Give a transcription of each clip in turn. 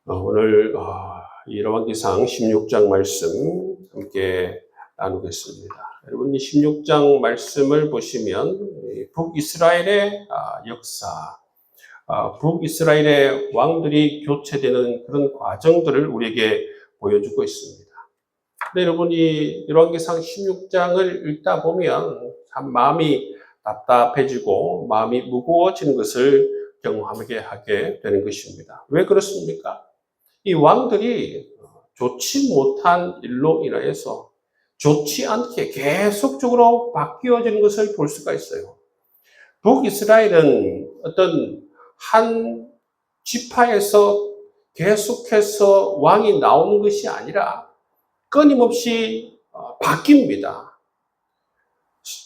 오늘 열왕기상 16장 말씀 함께 나누겠습니다. 여러분, 이 16장 말씀을 보시면 북이스라엘의 역사, 북이스라엘의 왕들이 교체되는 그런 과정들을 우리에게 보여주고 있습니다. 근데 여러분, 이 열왕기상 16장을 읽다 보면 참 마음이 답답해지고 마음이 무거워지는 것을 경험하게 하게 되는 것입니다. 왜 그렇습니까? 이 왕들이 좋지 못한 일로 인하여서 좋지 않게 계속적으로 바뀌어지는 것을 볼 수가 있어요. 북이스라엘은 어떤 한 지파에서 계속해서 왕이 나오는 것이 아니라 끊임없이 바뀝니다.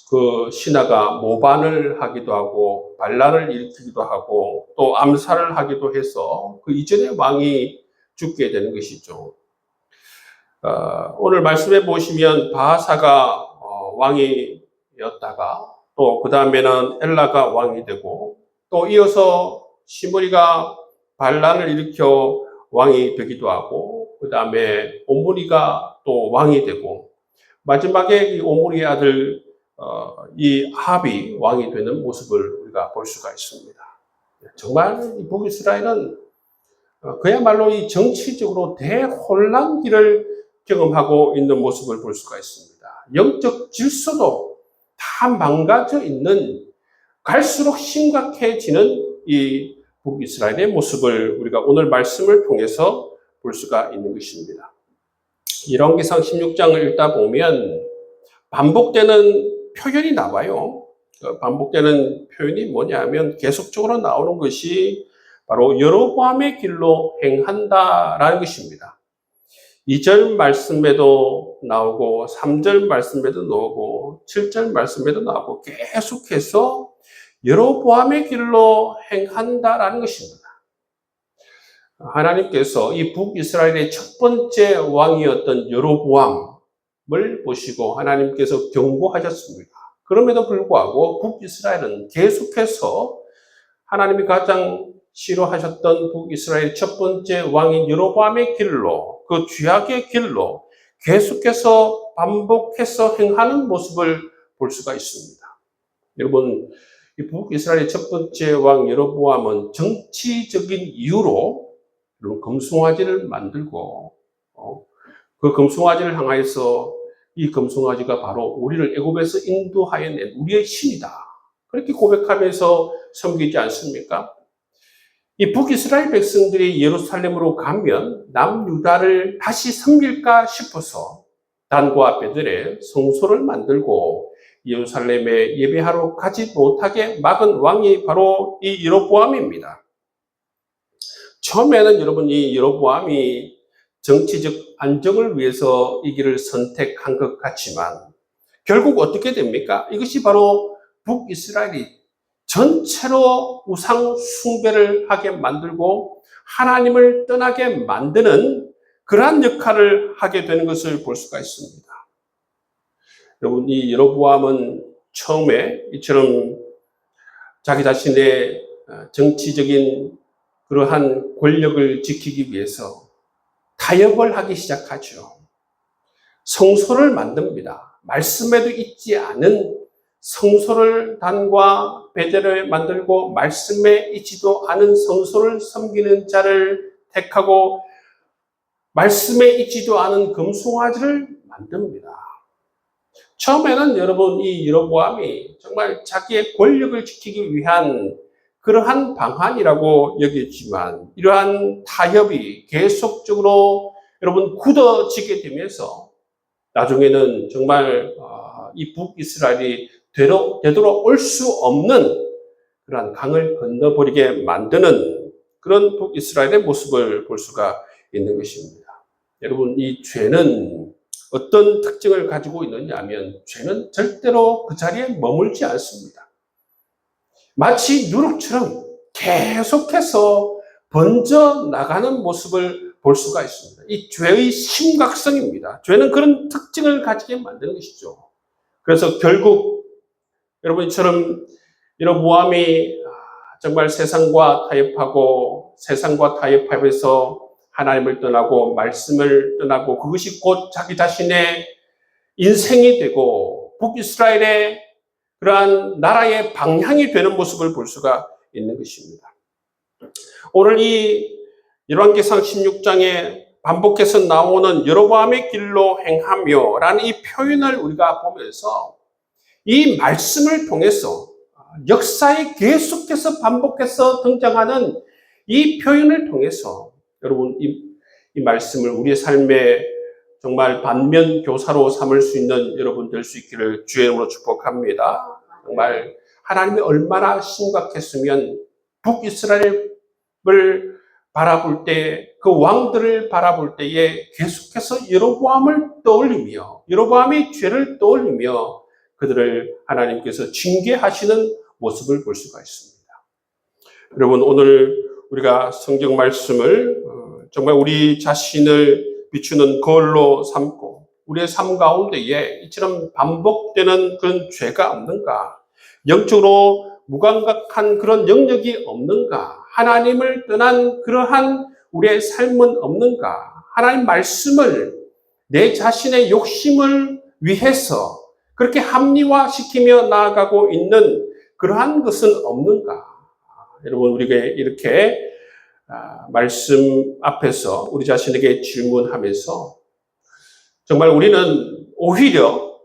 그 신하가 모반을 하기도 하고 반란을 일으키기도 하고 또 암살을 하기도 해서 그 이전의 왕이 죽게 되는 것이죠. 오늘 말씀해 보시면 바하사가 왕이었다가 또 그 다음에는 엘라가 왕이 되고 또 이어서 시므리가 반란을 일으켜 왕이 되기도 하고 그 다음에 옴므리가 또 왕이 되고 마지막에 이 옴므리의 아들 이 아합이 왕이 되는 모습을 우리가 볼 수가 있습니다. 정말 이 북이스라엘은 그야말로 이 정치적으로 대혼란기를 경험하고 있는 모습을 볼 수가 있습니다. 영적 질서도 다 망가져 있는, 갈수록 심각해지는 이 북이스라엘의 모습을 우리가 오늘 말씀을 통해서 볼 수가 있는 것입니다. 열왕기상 16장을 읽다 보면 반복되는 표현이 나와요. 반복되는 표현이 뭐냐면 계속적으로 나오는 것이 바로 여로보암의 길로 행한다라는 것입니다. 2절 말씀에도 나오고 3절 말씀에도 나오고 7절 말씀에도 나오고 계속해서 여로보암의 길로 행한다라는 것입니다. 하나님께서 이 북이스라엘의 첫 번째 왕이었던 여로보암을 보시고 하나님께서 경고하셨습니다. 그럼에도 불구하고 북이스라엘은 계속해서 하나님이 가장 싫어하셨던 북이스라엘 첫 번째 왕인 여로보암의 길로, 그 죄악의 길로 계속해서 반복해서 행하는 모습을 볼 수가 있습니다. 여러분, 이 북이스라엘의 첫 번째 왕 여로보암은 정치적인 이유로 금송아지를 만들고 그 금송아지를 향하여서 이 금송아지가 바로 우리를 애굽에서 인도하여 낸 우리의 신이다, 그렇게 고백하면서 섬기지 않습니까? 이 북이스라엘 백성들이 예루살렘으로 가면 남유다를 다시 섬길까 싶어서 단과 베들에 성소를 만들고 예루살렘에 예배하러 가지 못하게 막은 왕이 바로 이 여로보암입니다. 처음에는 여러분, 이 여로보암이 정치적 안정을 위해서 이 길을 선택한 것 같지만 결국 어떻게 됩니까? 이것이 바로 북이스라엘이 전체로 우상 숭배를 하게 만들고 하나님을 떠나게 만드는 그러한 역할을 하게 되는 것을 볼 수가 있습니다. 여러분, 이 여로보암은 처음에 이처럼 자기 자신의 정치적인 그러한 권력을 지키기 위해서 타협을 하기 시작하죠. 성소를 만듭니다. 말씀에도 있지 않은 성소를 단과 베델에 만들고 말씀에 있지도 않은 성소를 섬기는 자를 택하고 말씀에 있지도 않은 금송아지를 만듭니다. 처음에는 여러분, 이 여로보암이 정말 자기의 권력을 지키기 위한 그러한 방안이라고 여겼지만 이러한 타협이 계속적으로 여러분 굳어지게 되면서 나중에는 정말 이 북이스라엘이 되돌아올 수 없는 그러한 강을 건너버리게 만드는 그런 북이스라엘의 모습을 볼 수가 있는 것입니다. 여러분, 이 죄는 어떤 특징을 가지고 있느냐 하면 죄는 절대로 그 자리에 머물지 않습니다. 마치 누룩처럼 계속해서 번져 나가는 모습을 볼 수가 있습니다. 이 죄의 심각성입니다. 죄는 그런 특징을 가지게 만드는 것이죠. 그래서 결국 여러분처럼 여로보암이 정말 세상과 타협하고 세상과 타협하면서 하나님을 떠나고 말씀을 떠나고 그것이 곧 자기 자신의 인생이 되고 북이스라엘의 그러한 나라의 방향이 되는 모습을 볼 수가 있는 것입니다. 오늘 이 열왕기상 16장에 반복해서 나오는 여로보암의 길로 행하며 라는 이 표현을 우리가 보면서 이 말씀을 통해서 역사에 계속해서 반복해서 등장하는 이 표현을 통해서 여러분 이 말씀을 우리의 삶에 정말 반면 교사로 삼을 수 있는 여러분 될 수 있기를 주의 이름으로 축복합니다. 정말 하나님이 얼마나 심각했으면 북이스라엘을 바라볼 때 그 왕들을 바라볼 때에 계속해서 여로보암을 떠올리며 여로보암의 죄를 떠올리며 그들을 하나님께서 징계하시는 모습을 볼 수가 있습니다. 여러분 오늘 우리가 성경 말씀을 정말 우리 자신을 비추는 거울로 삼고 우리의 삶 가운데에 이처럼 반복되는 그런 죄가 없는가? 영적으로 무감각한 그런 영역이 없는가? 하나님을 떠난 그러한 우리의 삶은 없는가? 하나님 말씀을 내 자신의 욕심을 위해서 그렇게 합리화시키며 나아가고 있는 그러한 것은 없는가? 여러분 우리가 이렇게 말씀 앞에서 우리 자신에게 질문하면서 정말 우리는 오히려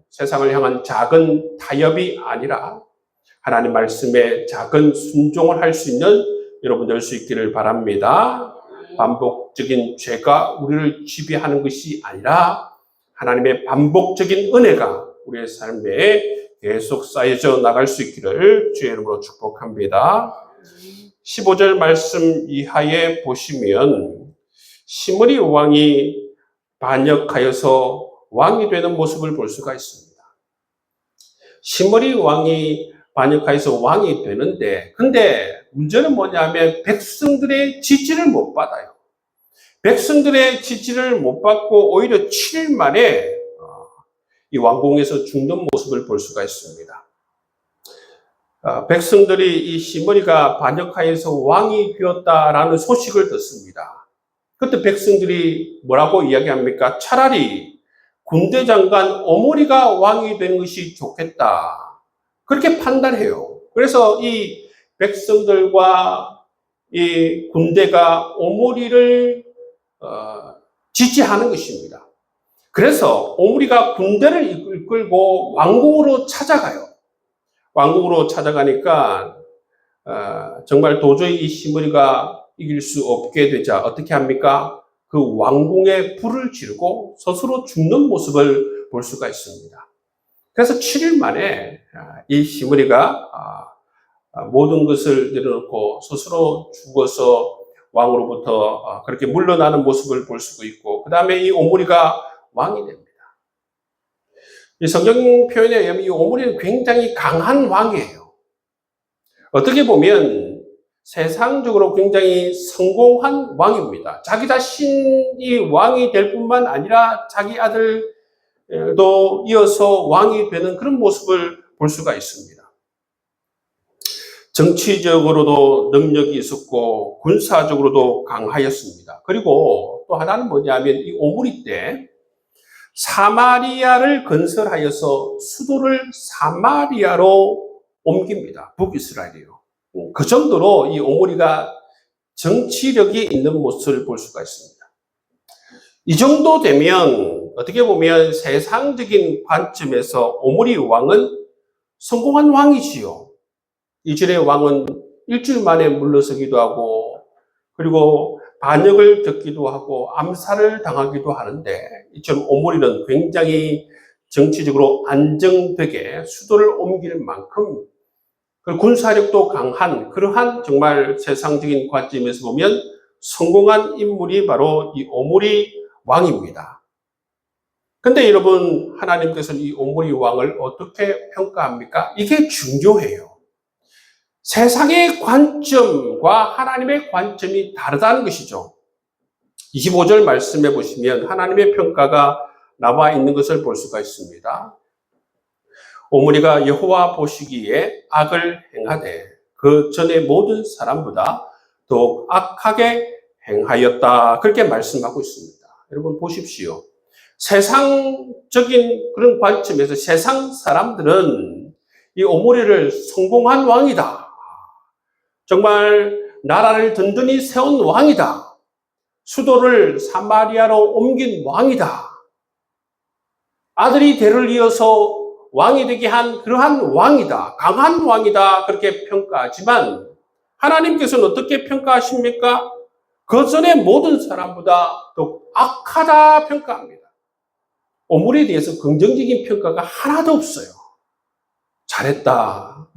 세상을 향한 작은 타협이 아니라 하나님 말씀에 작은 순종을 할 수 있는 여러분 될 수 있기를 바랍니다. 반복적인 죄가 우리를 지배하는 것이 아니라 하나님의 반복적인 은혜가 우리의 삶에 계속 쌓여져 나갈 수 있기를 주의 이름으로 축복합니다. 15절 말씀 이하에 보시면 시므리 왕이 반역하여서 왕이 되는 모습을 볼 수가 있습니다. 시므리 왕이 반역하여서 왕이 되는데 근데 문제는 뭐냐면 백성들의 지지를 못 받아요. 백성들의 지지를 못 받고 오히려 7일 만에 이 왕궁에서 죽는 모습을 볼 수가 있습니다. 백성들이 이 시므리가 반역하여서 왕이 되었다라는 소식을 듣습니다. 그때 백성들이 뭐라고 이야기합니까? 차라리 군대 장관 오므리가 왕이 되는 것이 좋겠다. 그렇게 판단해요. 그래서 이 백성들과 이 군대가 오므리를 지지하는 것입니다. 그래서 오므리가 군대를 이끌고 왕궁으로 찾아가요. 왕궁으로 찾아가니까 정말 도저히 이 시므리가 이길 수 없게 되자 어떻게 합니까? 그 왕궁에 불을 지르고 스스로 죽는 모습을 볼 수가 있습니다. 그래서 7일 만에 이 시므리가 모든 것을 내려놓고 스스로 죽어서 왕으로부터 그렇게 물러나는 모습을 볼 수가 있고 그 다음에 이 오므리가 왕이 됩니다. 이 성경 표현에 의하면 이 오므리는 굉장히 강한 왕이에요. 어떻게 보면 세상적으로 굉장히 성공한 왕입니다. 자기 자신이 왕이 될 뿐만 아니라 자기 아들도 이어서 왕이 되는 그런 모습을 볼 수가 있습니다. 정치적으로도 능력이 있었고 군사적으로도 강하였습니다. 그리고 또 하나는 뭐냐면 이 오므리 때 사마리아를 건설하여서 수도를 사마리아로 옮깁니다. 북이스라엘이요. 그 정도로 이 오므리가 정치력이 있는 모습을 볼 수가 있습니다. 이 정도 되면 어떻게 보면 세상적인 관점에서 오므리 왕은 성공한 왕이지요. 이스라엘 왕은 일주일 만에 물러서기도 하고 그리고 반역을 듣기도 하고 암살을 당하기도 하는데 이처럼 오므리는 굉장히 정치적으로 안정되게 수도를 옮길 만큼 군사력도 강한 그러한 정말 세상적인 관점에서 보면 성공한 인물이 바로 이 오므리 왕입니다. 근데 여러분 하나님께서는 이 오므리 왕을 어떻게 평가합니까? 이게 중요해요. 세상의 관점과 하나님의 관점이 다르다는 것이죠. 25절 말씀해 보시면 하나님의 평가가 나와 있는 것을 볼 수가 있습니다. 오므리가 여호와 보시기에 악을 행하되 그 전에 모든 사람보다 더욱 악하게 행하였다. 그렇게 말씀하고 있습니다. 여러분 보십시오. 세상적인 그런 관점에서 세상 사람들은 이 오므리를 성공한 왕이다. 정말 나라를 든든히 세운 왕이다. 수도를 사마리아로 옮긴 왕이다. 아들이 대를 이어서 왕이 되게 한 그러한 왕이다. 강한 왕이다. 그렇게 평가하지만 하나님께서는 어떻게 평가하십니까? 그 전에 모든 사람보다 더 악하다 평가합니다. 오므리에 대해서 긍정적인 평가가 하나도 없어요. 잘했다,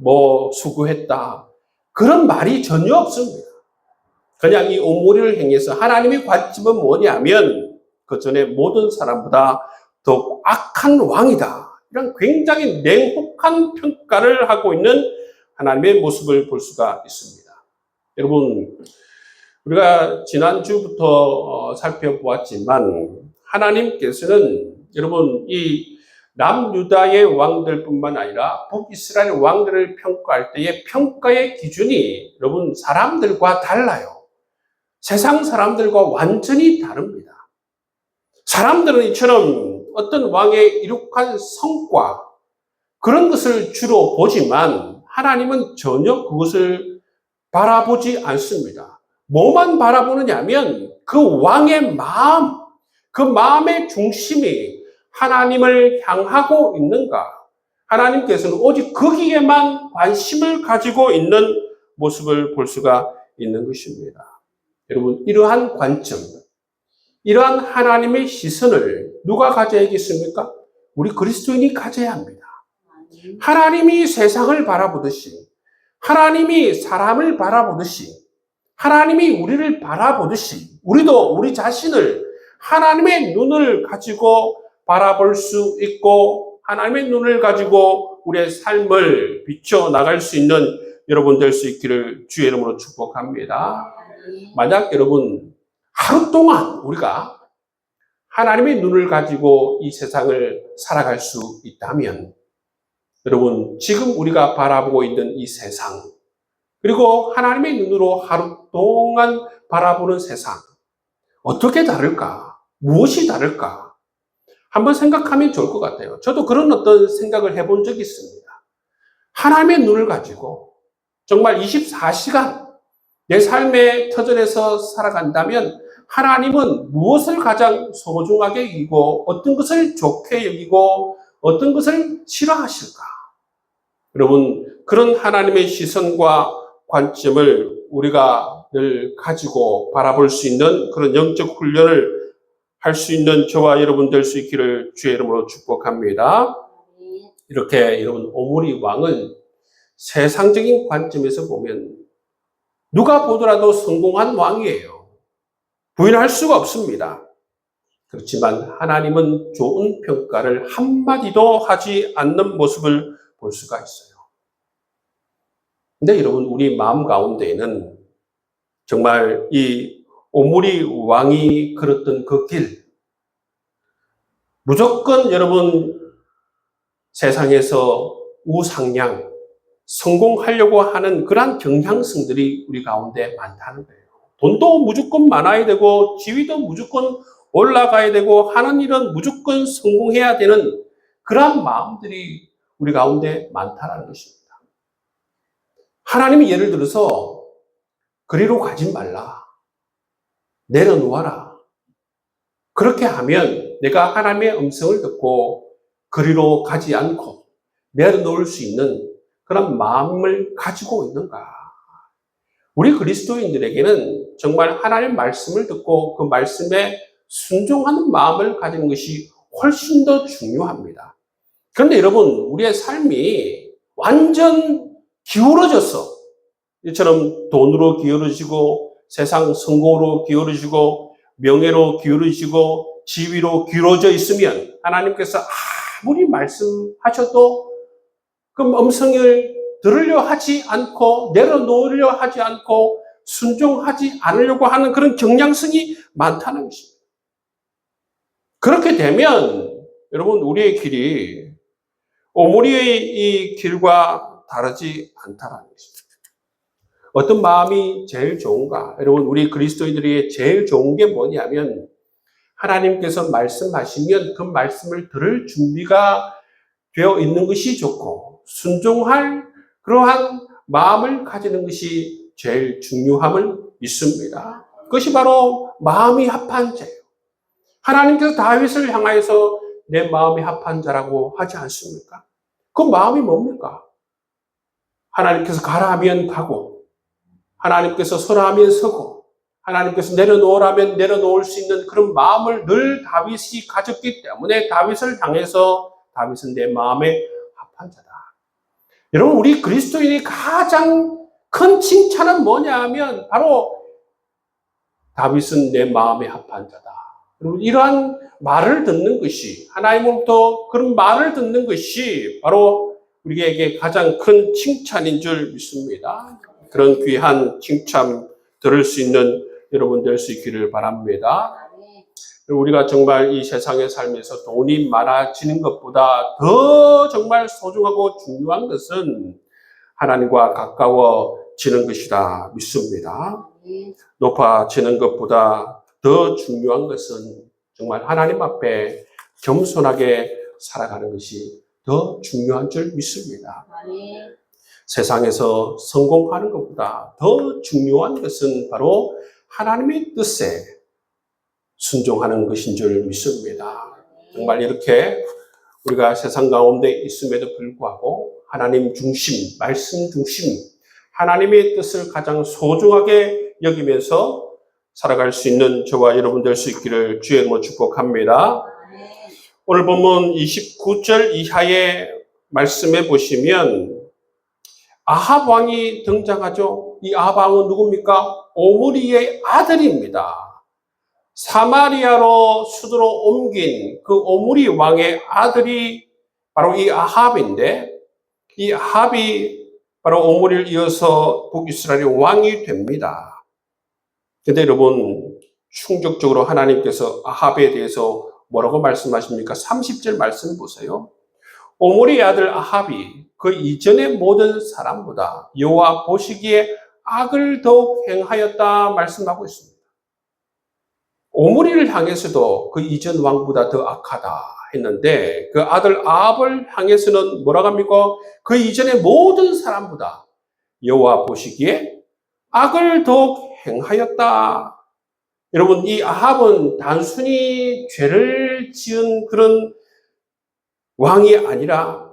수고했다, 그런 말이 전혀 없습니다. 그냥 이 오므리를 행해서 하나님의 관점은 뭐냐면 그 전에 모든 사람보다 더 악한 왕이다. 이런 굉장히 냉혹한 평가를 하고 있는 하나님의 모습을 볼 수가 있습니다. 여러분, 우리가 지난주부터 살펴보았지만 하나님께서는 여러분 이 남유다의 왕들뿐만 아니라 북이스라엘 왕들을 평가할 때의 평가의 기준이 여러분 사람들과 달라요. 세상 사람들과 완전히 다릅니다. 사람들은 이처럼 어떤 왕의 이룩한 성과 그런 것을 주로 보지만 하나님은 전혀 그것을 바라보지 않습니다. 뭐만 바라보느냐면 그 왕의 마음, 그 마음의 중심이 하나님을 향하고 있는가? 하나님께서는 오직 거기에만 관심을 가지고 있는 모습을 볼 수가 있는 것입니다. 여러분, 이러한 관점, 이러한 하나님의 시선을 누가 가져야겠습니까? 우리 그리스도인이 가져야 합니다. 하나님이 세상을 바라보듯이, 하나님이 사람을 바라보듯이, 하나님이 우리를 바라보듯이, 우리도 우리 자신을 하나님의 눈을 가지고 바라볼 수 있고, 하나님의 눈을 가지고 우리의 삶을 비춰나갈 수 있는 여러분 될 수 있기를 주의 이름으로 축복합니다. 만약 여러분 하루 동안 우리가 하나님의 눈을 가지고 이 세상을 살아갈 수 있다면 여러분 지금 우리가 바라보고 있는 이 세상 그리고 하나님의 눈으로 하루 동안 바라보는 세상 어떻게 다를까? 무엇이 다를까? 한번 생각하면 좋을 것 같아요. 저도 그런 어떤 생각을 해본 적이 있습니다. 하나님의 눈을 가지고 정말 24시간 내 삶의 터전에서 살아간다면 하나님은 무엇을 가장 소중하게 여기고 어떤 것을 좋게 여기고 어떤 것을 싫어하실까? 여러분 그런 하나님의 시선과 관점을 우리가 늘 가지고 바라볼 수 있는 그런 영적 훈련을 할 수 있는 저와 여러분 될 수 있기를 주의 이름으로 축복합니다. 이렇게 여러분 오므리 왕은 세상적인 관점에서 보면 누가 보더라도 성공한 왕이에요. 부인할 수가 없습니다. 그렇지만 하나님은 좋은 평가를 한마디도 하지 않는 모습을 볼 수가 있어요. 근데 여러분 우리 마음 가운데에는 정말 이 오므리 왕이 걸었던 그 길, 무조건 여러분 세상에서 우상향, 성공하려고 하는 그러한 경향성들이 우리 가운데 많다는 거예요. 돈도 무조건 많아야 되고 지위도 무조건 올라가야 되고 하는 일은 무조건 성공해야 되는 그러한 마음들이 우리 가운데 많다는 것입니다. 하나님이 예를 들어서 그리로 가지 말라. 내려놓아라. 그렇게 하면 내가 하나님의 음성을 듣고 그리로 가지 않고 내려놓을 수 있는 그런 마음을 가지고 있는가? 우리 그리스도인들에게는 정말 하나님의 말씀을 듣고 그 말씀에 순종하는 마음을 가지는 것이 훨씬 더 중요합니다. 그런데 여러분, 우리의 삶이 완전 기울어졌어. 이처럼 돈으로 기울어지고 세상 성공으로 기울어지고 명예로 기울어지고 지위로 기울어져 있으면 하나님께서 아무리 말씀하셔도 그 음성을 들으려 하지 않고 내려놓으려 하지 않고 순종하지 않으려고 하는 그런 경향성이 많다는 것입니다. 그렇게 되면 여러분 우리의 길이 오므리의 이 길과 다르지 않다는 것입니다. 어떤 마음이 제일 좋은가? 여러분, 우리 그리스도인들이 제일 좋은 게 뭐냐면 하나님께서 말씀하시면 그 말씀을 들을 준비가 되어 있는 것이 좋고 순종할 그러한 마음을 가지는 것이 제일 중요함을 믿습니다. 그것이 바로 마음이 합한 자예요. 하나님께서 다윗을 향하여서 내 마음이 합한 자라고 하지 않습니까? 그 마음이 뭡니까? 하나님께서 가라 하면 가고 하나님께서 서라 하면 서고 하나님께서 내려놓으라면 내려놓을 수 있는 그런 마음을 늘 다윗이 가졌기 때문에 다윗을 향해서 다윗은 내 마음에 합한 자다. 여러분, 우리 그리스도인이 가장 큰 칭찬은 뭐냐 하면 바로 다윗은 내 마음에 합한 자다. 여러분, 이러한 말을 듣는 것이 하나님으로부터 그런 말을 듣는 것이 바로 우리에게 가장 큰 칭찬인 줄 믿습니다. 그런 귀한 칭찬 들을 수 있는 여러분 될 수 있기를 바랍니다. 우리가 정말 이 세상에 살면서 돈이 많아지는 것보다 더 정말 소중하고 중요한 것은 하나님과 가까워지는 것이다 믿습니다. 높아지는 것보다 더 중요한 것은 정말 하나님 앞에 겸손하게 살아가는 것이 더 중요한 줄 믿습니다. 세상에서 성공하는 것보다 더 중요한 것은 바로 하나님의 뜻에 순종하는 것인 줄 믿습니다. 정말 이렇게 우리가 세상 가운데 있음에도 불구하고 하나님 중심, 말씀 중심, 하나님의 뜻을 가장 소중하게 여기면서 살아갈 수 있는 저와 여러분 될 수 있기를 주의 이름으로 축복합니다. 오늘 본문 29절 이하의 말씀에 보시면 아합 왕이 등장하죠. 이 아합 왕은 누굽니까? 오므리의 아들입니다. 사마리아로 수도로 옮긴 그 오므리 왕의 아들이 바로 이 아합인데 이 아합이 바로 오므리를 이어서 북이스라엘의 왕이 됩니다. 그런데 여러분 충격적으로 하나님께서 아합에 대해서 뭐라고 말씀하십니까? 30절 말씀 보세요. 오므리의 아들 아합이 그 이전의 모든 사람보다 여호와 보시기에 악을 더욱 행하였다 말씀하고 있습니다. 오므리를 향해서도 그 이전 왕보다 더 악하다 했는데 그 아들 아합을 향해서는 뭐라고 합니까? 그 이전의 모든 사람보다 여호와 보시기에 악을 더욱 행하였다. 여러분, 이 아합은 단순히 죄를 지은 그런 왕이 아니라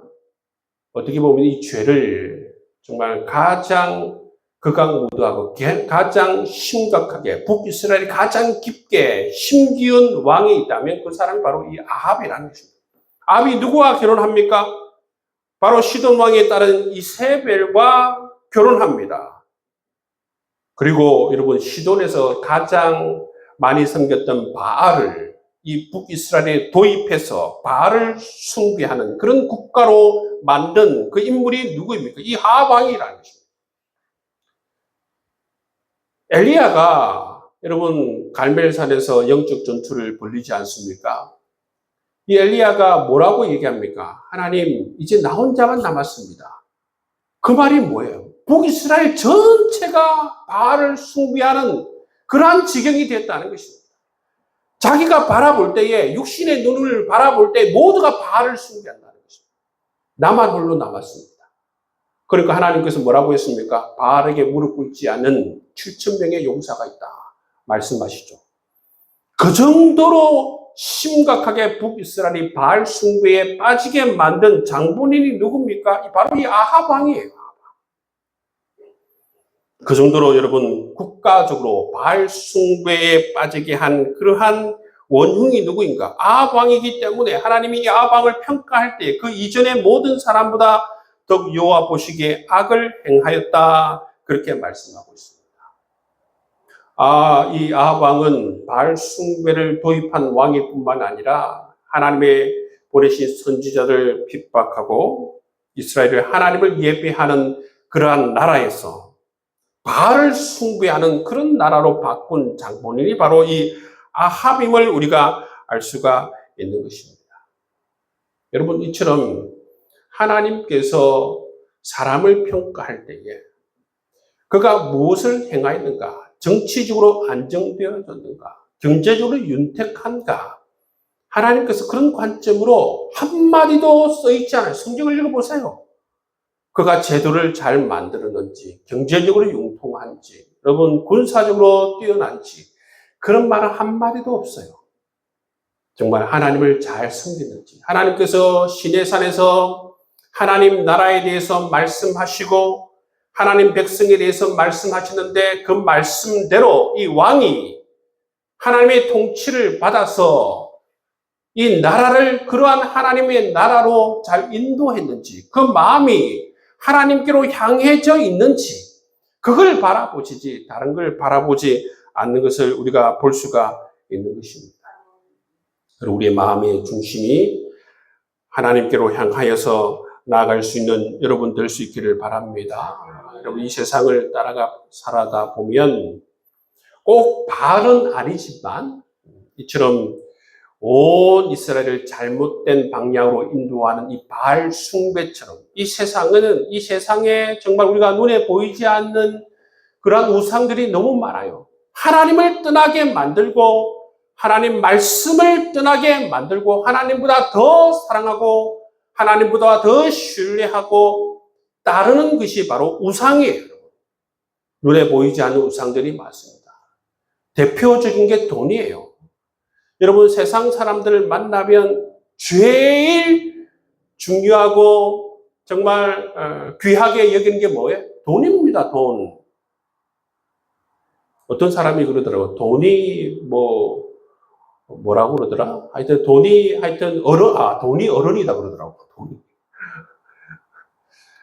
어떻게 보면 이 죄를 정말 가장 극악무도하고 가장 심각하게 북이스라엘이 가장 깊게 심기운 왕이 있다면 그 사람이 바로 이 아합이라는 것입니다. 아합이 누구와 결혼합니까? 바로 시돈 왕에 따른 이세벨과 결혼합니다. 그리고 여러분 시돈에서 가장 많이 섬겼던 바알을 이 북이스라엘에 도입해서 바알을 숭배하는 그런 국가로 만든 그 인물이 누구입니까? 이 아합 왕이라는 것입니다. 엘리야가 여러분 갈멜산에서 영적 전투를 벌이지 않습니까? 이 엘리야가 뭐라고 얘기합니까? 하나님, 이제 나 혼자만 남았습니다. 그 말이 뭐예요? 북이스라엘 전체가 바알을 숭배하는 그러한 지경이 됐다는 것입니다. 자기가 바라볼 때에 육신의 눈을 바라볼 때 모두가 바알을 숭배한다는 것입니다. 나만 홀로 남았습니다. 그러니까 하나님께서 뭐라고 했습니까? 바알에게 무릎 꿇지 않는 7,000명의 용사가 있다 말씀하시죠. 그 정도로 심각하게 북이스라엘이 바알 숭배에 빠지게 만든 장본인이 누굽니까? 바로 이 아합 왕이에요. 그 정도로 여러분 국가적으로 바알 숭배에 빠지게 한 그러한 원흉이 누구인가? 아합 왕이기 때문에 하나님이 이 아합 왕을 평가할 때 그 이전의 모든 사람보다 더욱 여호와 보시기에 악을 행하였다 그렇게 말씀하고 있습니다. 이 아합 왕은 바알 숭배를 도입한 왕일 뿐만 아니라 하나님의 보내신 선지자를 핍박하고 이스라엘을 하나님을 예배하는 그러한 나라에서 바알을 숭배하는 그런 나라로 바꾼 장본인이 바로 이 아합임을 우리가 알 수가 있는 것입니다. 여러분, 이처럼 하나님께서 사람을 평가할 때에 그 그가 무엇을 행하였는가? 정치적으로 안정되어졌는가? 경제적으로 윤택한가? 하나님께서 그런 관점으로 한마디도 써있지 않아요. 성경을 읽어보세요. 그가 제도를 잘 만들었는지, 경제적으로 융통한지, 여러분 군사적으로 뛰어난지 그런 말은 한마디도 없어요. 정말 하나님을 잘 섬기는지, 하나님께서 시내산에서 하나님 나라에 대해서 말씀하시고 하나님 백성에 대해서 말씀하시는데 그 말씀대로 이 왕이 하나님의 통치를 받아서 이 나라를 그러한 하나님의 나라로 잘 인도했는지, 그 마음이 하나님께로 향해져 있는지 그걸 바라보시지 다른 걸 바라보지 않는 것을 우리가 볼 수가 있는 것입니다. 그리고 우리의 마음의 중심이 하나님께로 향하여서 나아갈 수 있는 여러분 될 수 있기를 바랍니다. 여러분 이 세상을 살아가 보면 꼭 바알은 아니지만 이처럼 온 이스라엘을 잘못된 방향으로 인도하는 이 바알 숭배처럼 이 세상에 정말 우리가 눈에 보이지 않는 그러한 우상들이 너무 많아요. 하나님을 떠나게 만들고 하나님 말씀을 떠나게 만들고 하나님보다 더 사랑하고 하나님보다 더 신뢰하고 따르는 것이 바로 우상이에요. 눈에 보이지 않는 우상들이 많습니다. 대표적인 게 돈이에요. 여러분 세상 사람들을 만나면 제일 중요하고 정말 귀하게 여기는 게 뭐예요? 돈입니다. 돈. 어떤 사람이 그러더라고요. 돈이 뭐라고 그러더라? 하여튼 돈이 돈이 어른이다 그러더라고요. 돈이.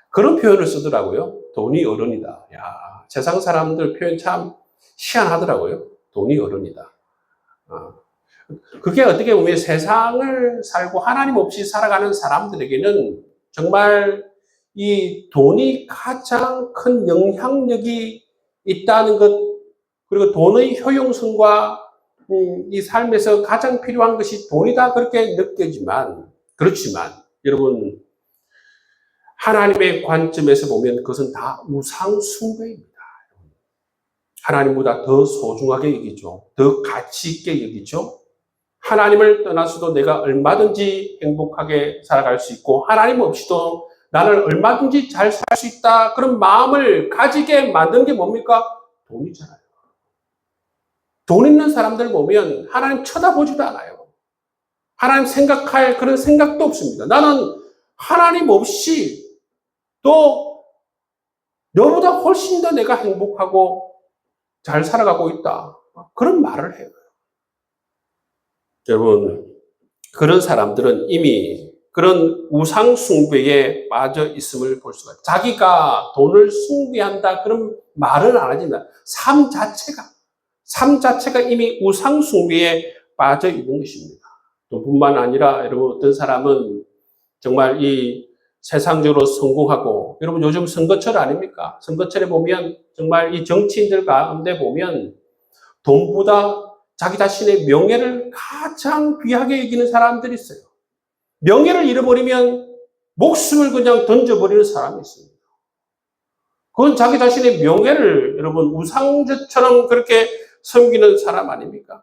그런 표현을 쓰더라고요. 돈이 어른이다. 야, 세상 사람들 표현 참 희한하더라고요. 돈이 어른이다. 그게 어떻게 보면 세상을 살고 하나님 없이 살아가는 사람들에게는 정말 이 돈이 가장 큰 영향력이 있다는 것, 그리고 돈의 효용성과 이 삶에서 가장 필요한 것이 돈이다 그렇게 느껴지지만, 그렇지만 여러분 하나님의 관점에서 보면 그것은 다 우상 숭배입니다. 하나님보다 더 소중하게 여기죠. 더 가치 있게 여기죠. 하나님을 떠나서도 내가 얼마든지 행복하게 살아갈 수 있고 하나님 없이도 나는 얼마든지 잘 살 수 있다. 그런 마음을 가지게 만든 게 뭡니까? 돈이잖아요. 돈 있는 사람들 보면 하나님 쳐다보지도 않아요. 하나님 생각할 그런 생각도 없습니다. 나는 하나님 없이 또 너보다 훨씬 더 내가 행복하고 잘 살아가고 있다. 그런 말을 해요. 여러분, 그런 사람들은 이미 그런 우상 숭배에 빠져 있음을 볼 수가 있어요. 자기가 돈을 숭배한다 그런 말은 안 하지만 삶 자체가 이미 우상 숭배에 빠져 있는 것입니다. 뿐만 아니라 여러분 어떤 사람은 정말 이 세상적으로 성공하고, 여러분 요즘 선거철 아닙니까? 선거철에 보면 정말 이 정치인들 가운데 보면 돈보다 자기 자신의 명예를 가장 귀하게 여기는 사람들이 있어요. 명예를 잃어버리면 목숨을 그냥 던져버리는 사람이 있습니다. 그건 자기 자신의 명예를 여러분 우상처럼 그렇게 섬기는 사람 아닙니까?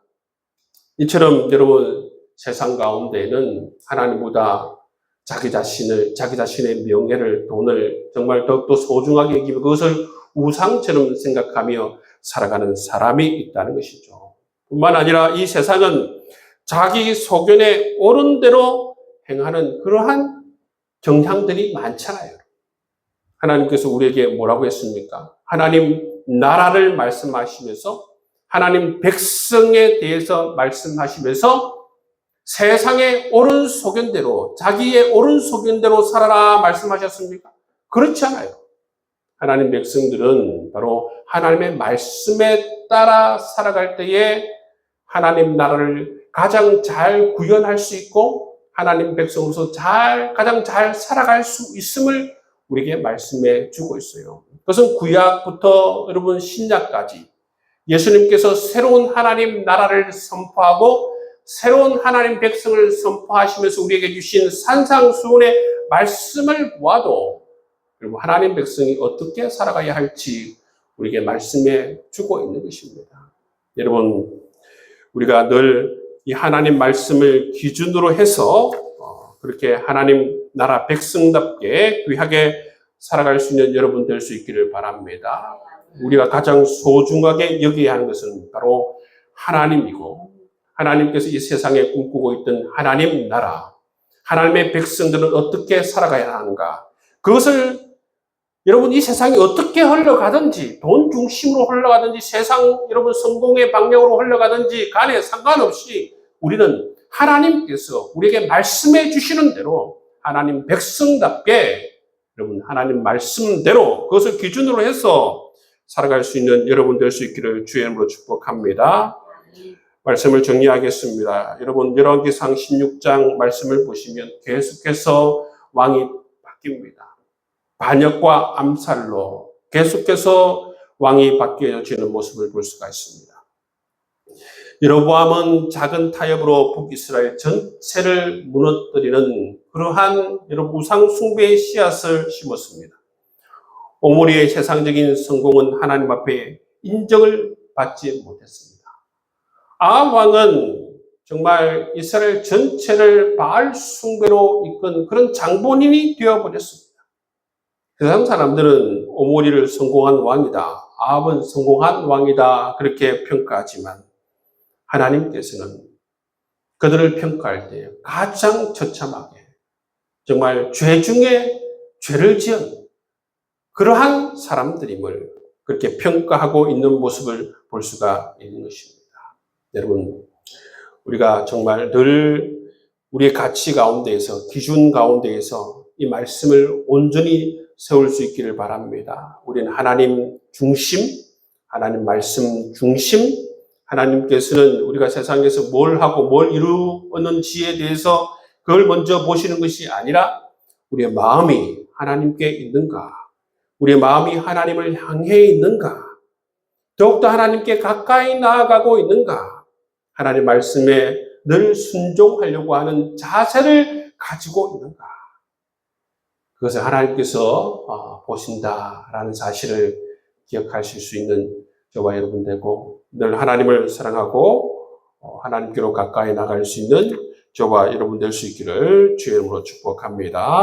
이처럼 여러분 세상 가운데는 하나님보다 자기 자신의 명예를, 돈을 정말 더욱더 소중하게 여기며 그것을 우상처럼 생각하며 살아가는 사람이 있다는 것이죠. 뿐만 아니라 이 세상은 자기 소견에 옳은 대로 행하는 그러한 경향들이 많잖아요. 하나님께서 우리에게 뭐라고 했습니까? 하나님 나라를 말씀하시면서 하나님 백성에 대해서 말씀하시면서 세상의 옳은 소견대로, 자기의 옳은 소견대로 살아라 말씀하셨습니까? 그렇지 않아요. 하나님 백성들은 바로 하나님의 말씀에 따라 살아갈 때에 하나님 나라를 가장 잘 구현할 수 있고 하나님 백성으로서 가장 잘 살아갈 수 있음을 우리에게 말씀해 주고 있어요. 그것은 구약부터 여러분 신약까지 예수님께서 새로운 하나님 나라를 선포하고 새로운 하나님 백성을 선포하시면서 우리에게 주신 산상수훈의 말씀을 보아도 그리고 하나님 백성이 어떻게 살아가야 할지 우리에게 말씀해 주고 있는 것입니다. 여러분, 우리가 늘 이 하나님 말씀을 기준으로 해서 그렇게 하나님 나라 백성답게 귀하게 살아갈 수 있는 여러분 될 수 있기를 바랍니다. 우리가 가장 소중하게 여겨야 하는 것은 바로 하나님이고, 하나님께서 이 세상에 꿈꾸고 있던 하나님 나라, 하나님의 백성들은 어떻게 살아가야 하는가, 그것을 여러분 이 세상이 어떻게 흘러가든지, 돈 중심으로 흘러가든지, 세상 여러분 성공의 방향으로 흘러가든지 간에 상관없이 우리는 하나님께서 우리에게 말씀해 주시는 대로 하나님 백성답게 여러분 하나님 말씀대로 그것을 기준으로 해서 살아갈 수 있는 여러분 될 수 있기를 주의 이름으로 축복합니다. 말씀을 정리하겠습니다. 여러분 열왕기상 16장 말씀을 보시면 계속해서 왕이 바뀝니다. 반역과 암살로 계속해서 왕이 바뀌어지는 모습을 볼 수가 있습니다. 여로보암은 작은 타협으로 북이스라엘 전체를 무너뜨리는 그러한 여러분 우상 숭배의 씨앗을 심었습니다. 오므리의 세상적인 성공은 하나님 앞에 인정을 받지 못했습니다. 아합 왕은 정말 이스라엘 전체를 바알 숭배로 이끈 그런 장본인이 되어버렸습니다. 세상 사람들은 오므리를 성공한 왕이다, 아합은 성공한 왕이다 그렇게 평가하지만 하나님께서는 그들을 평가할 때 가장 처참하게 정말 죄 중에 죄를 지은 그러한 사람들임을 그렇게 평가하고 있는 모습을 볼 수가 있는 것입니다. 여러분, 우리가 정말 늘 우리의 가치 가운데에서, 기준 가운데에서 이 말씀을 온전히 세울 수 있기를 바랍니다. 우리는 하나님 중심, 하나님 말씀 중심, 하나님께서는 우리가 세상에서 뭘 하고 뭘 이루었는지에 대해서 그걸 먼저 보시는 것이 아니라 우리의 마음이 하나님께 있는가, 우리의 마음이 하나님을 향해 있는가, 더욱더 하나님께 가까이 나아가고 있는가, 하나님 말씀에 늘 순종하려고 하는 자세를 가지고 있는가, 그것을 하나님께서 보신다라는 사실을 기억하실 수 있는 저와 여러분 되고, 늘 하나님을 사랑하고 하나님께로 가까이 나갈 수 있는 저와 여러분 될 수 있기를 주의 이름으로 축복합니다.